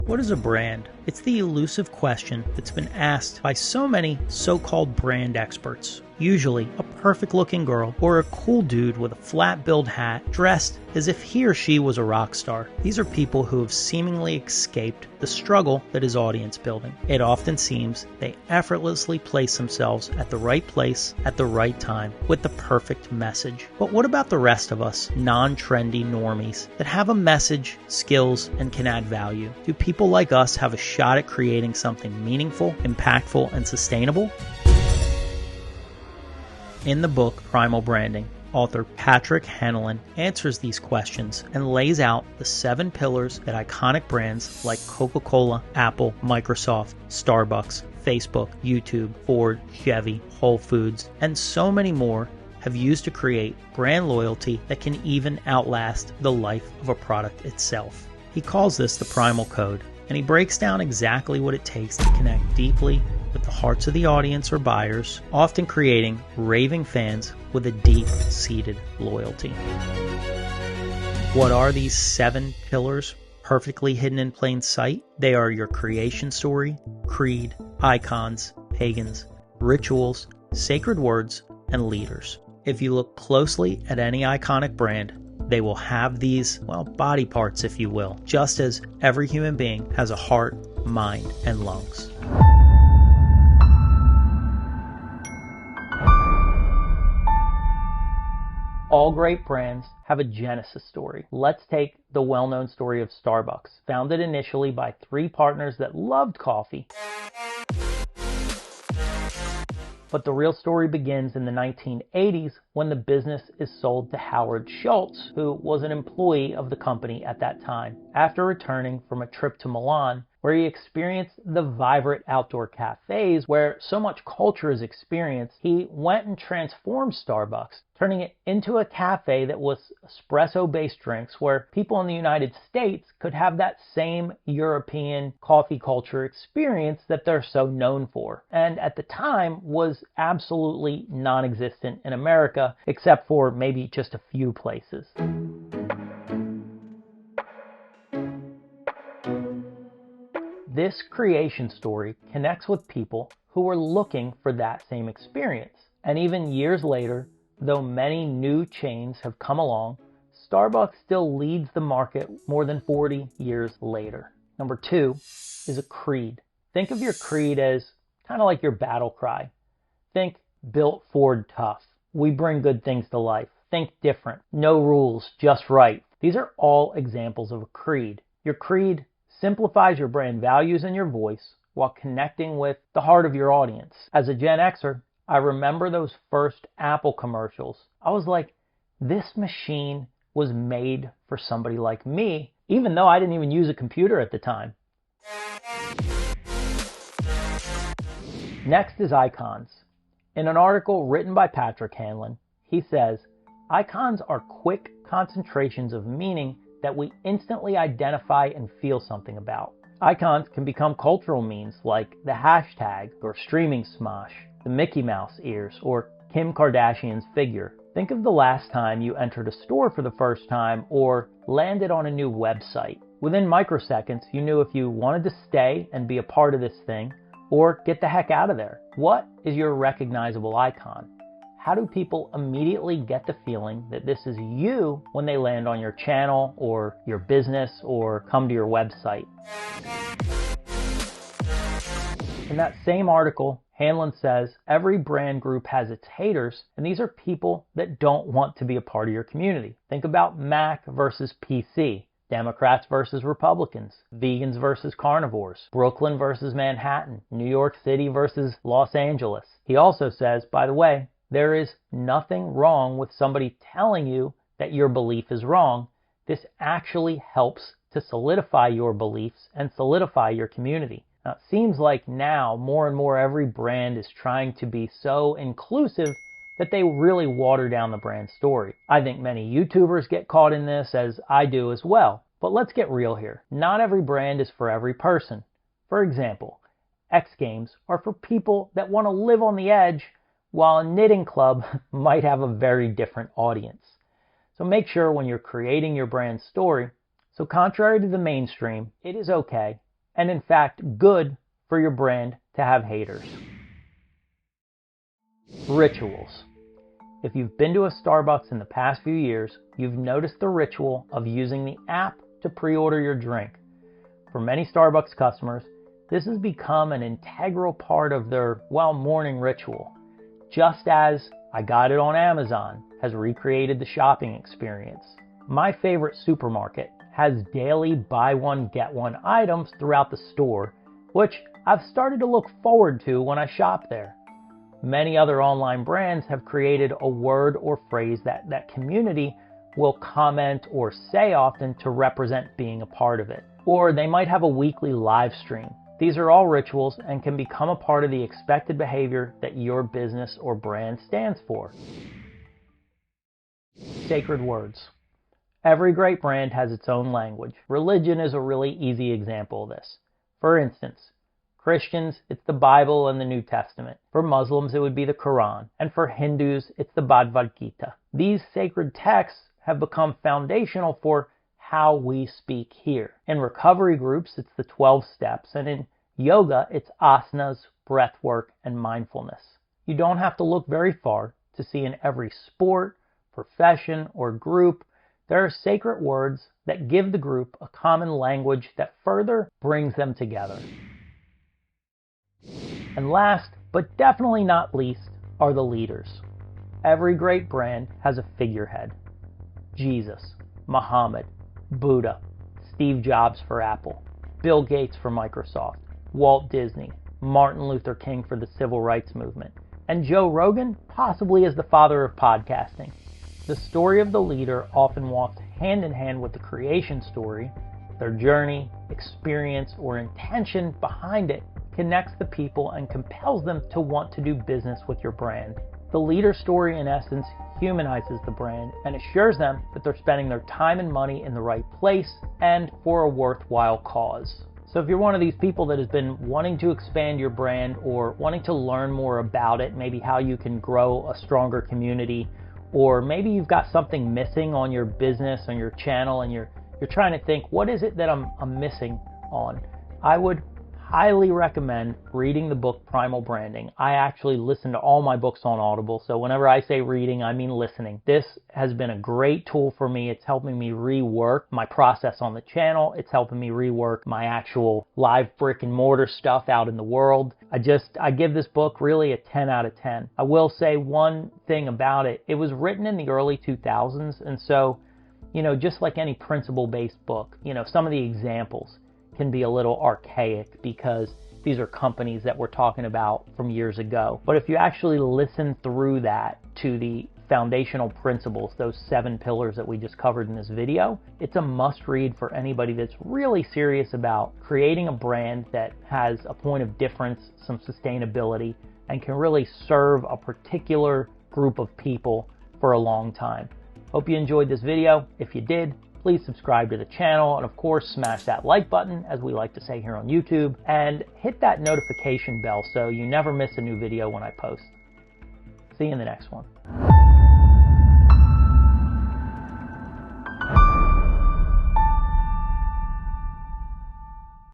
What is a brand? It's the elusive question that's been asked by so many so-called brand experts. Usually a perfect-looking girl or a cool dude with a flat-billed hat dressed as if he or she was a rock star. These are people who have seemingly escaped the struggle that is audience building. It often seems they effortlessly place themselves at the right place at the right time with the perfect message. But what about the rest of us, non-trendy normies that have a message, skills, and can add value? Do people like us have a shot at creating something meaningful, impactful, and sustainable? In the book Primal Branding, author Patrick Hanlon answers these questions and lays out the 7 pillars that iconic brands like Coca-Cola, Apple, Microsoft, Starbucks, Facebook, YouTube, Ford, Chevy, Whole Foods, and so many more have used to create brand loyalty that can even outlast the life of a product itself. He calls this the Primal Code, and he breaks down exactly what it takes to connect deeply with the hearts of the audience or buyers, often creating raving fans with a deep-seated loyalty. What are these 7 pillars perfectly hidden in plain sight? They are your creation story, creed, icons, pagans, rituals, sacred words, and leaders. If you look closely at any iconic brand, they will have these, body parts, if you will, just as every human being has a heart, mind, and lungs. All great brands have a genesis story. Let's take the well-known story of Starbucks, founded initially by 3 partners that loved coffee. But the real story begins in the 1980s when the business is sold to Howard Schultz, who was an employee of the company at that time. After returning from a trip to Milan, where he experienced the vibrant outdoor cafes where so much culture is experienced, he went and transformed Starbucks, turning it into a cafe that was espresso-based drinks where people in the United States could have that same European coffee culture experience that they're so known for, and at the time was absolutely non-existent in America, except for maybe just a few places. This creation story connects with people who were looking for that same experience. And even years later, though many new chains have come along, Starbucks still leads the market more than 40 years later. Number 2 is a creed. Think of your creed as kind of like your battle cry. Think built Ford tough. We bring good things to life. Think different. No rules, just right. These are all examples of a creed. Your creed simplifies your brand values and your voice while connecting with the heart of your audience. As a Gen Xer, I remember those first Apple commercials. I was like, this machine was made for somebody like me, even though I didn't even use a computer at the time. Next is icons. In an article written by Patrick Hanlon, he says, icons are quick concentrations of meaning that we instantly identify and feel something about. Icons can become cultural memes like the hashtag or streaming smosh, the Mickey Mouse ears, or Kim Kardashian's figure. Think of the last time you entered a store for the first time or landed on a new website. Within microseconds, you knew if you wanted to stay and be a part of this thing or get the heck out of there. What is your recognizable icon? How do people immediately get the feeling that this is you when they land on your channel or your business or come to your website? In that same article, Hanlon says every brand group has its haters, and these are people that don't want to be a part of your community. Think about Mac versus PC, Democrats versus Republicans, vegans versus carnivores, Brooklyn versus Manhattan, New York City versus Los Angeles. He also says, by the way, there is nothing wrong with somebody telling you that your belief is wrong. This actually helps to solidify your beliefs and solidify your community. Now, it seems like now more and more every brand is trying to be so inclusive that they really water down the brand story. I think many YouTubers get caught in this, as I do as well. But let's get real here. Not every brand is for every person. For example, X Games are for people that want to live on the edge, while a knitting club might have a very different audience. So make sure when you're creating your brand story, so contrary to the mainstream, it is okay and in fact good for your brand to have haters. Rituals. If you've been to a Starbucks in the past few years, you've noticed the ritual of using the app to pre-order your drink. For many Starbucks customers, this has become an integral part of their, morning ritual. Just as I got it on Amazon has recreated the shopping experience. My favorite supermarket has daily buy one, get one items throughout the store, which I've started to look forward to when I shop there. Many other online brands have created a word or phrase that community will comment or say often to represent being a part of it. Or they might have a weekly live stream. These are all rituals and can become a part of the expected behavior that your business or brand stands for. Sacred words. Every great brand has its own language. Religion is a really easy example of this. For instance, Christians, it's the Bible and the New Testament. For Muslims, it would be the Quran. And for Hindus, it's the Bhagavad Gita. These sacred texts have become foundational for how we speak here. In recovery groups, it's the 12 steps. And in yoga, it's asanas, breath work, and mindfulness. You don't have to look very far to see in every sport, profession, or group, there are sacred words that give the group a common language that further brings them together. And last, but definitely not least, are the leaders. Every great brand has a figurehead. Jesus, Muhammad, Buddha, Steve Jobs for Apple, Bill Gates for Microsoft, Walt Disney, Martin Luther King for the Civil Rights Movement, and Joe Rogan possibly as the father of podcasting. The story of the leader often walks hand in hand with the creation story. Their journey, experience, or intention behind it connects the people and compels them to want to do business with your brand. The leader story, in essence, humanizes the brand and assures them that they're spending their time and money in the right place and for a worthwhile cause. So if you're one of these people that has been wanting to expand your brand or wanting to learn more about it, maybe how you can grow a stronger community, or maybe you've got something missing on your business, on your channel, and you're trying to think, what is it that I'm missing on? I would highly recommend reading the book Primal Branding. I actually listen to all my books on Audible, so whenever I say reading, I mean listening. This has been a great tool for me. It's helping me rework my process on the channel. It's helping me rework my actual live brick and mortar stuff out in the world. I give this book really a 10 out of 10. I will say one thing about it. It was written in the early 2000s, and so, just like any principle-based book, some of the examples can be a little archaic because these are companies that we're talking about from years ago. But if you actually listen through that to the foundational principles, those 7 pillars that we just covered in this video, it's a must read for anybody that's really serious about creating a brand that has a point of difference, some sustainability, and can really serve a particular group of people for a long time. Hope you enjoyed this video. If you did, please subscribe to the channel, and of course smash that like button, as we like to say here on YouTube, and hit that notification bell so you never miss a new video when I post. See you in the next one.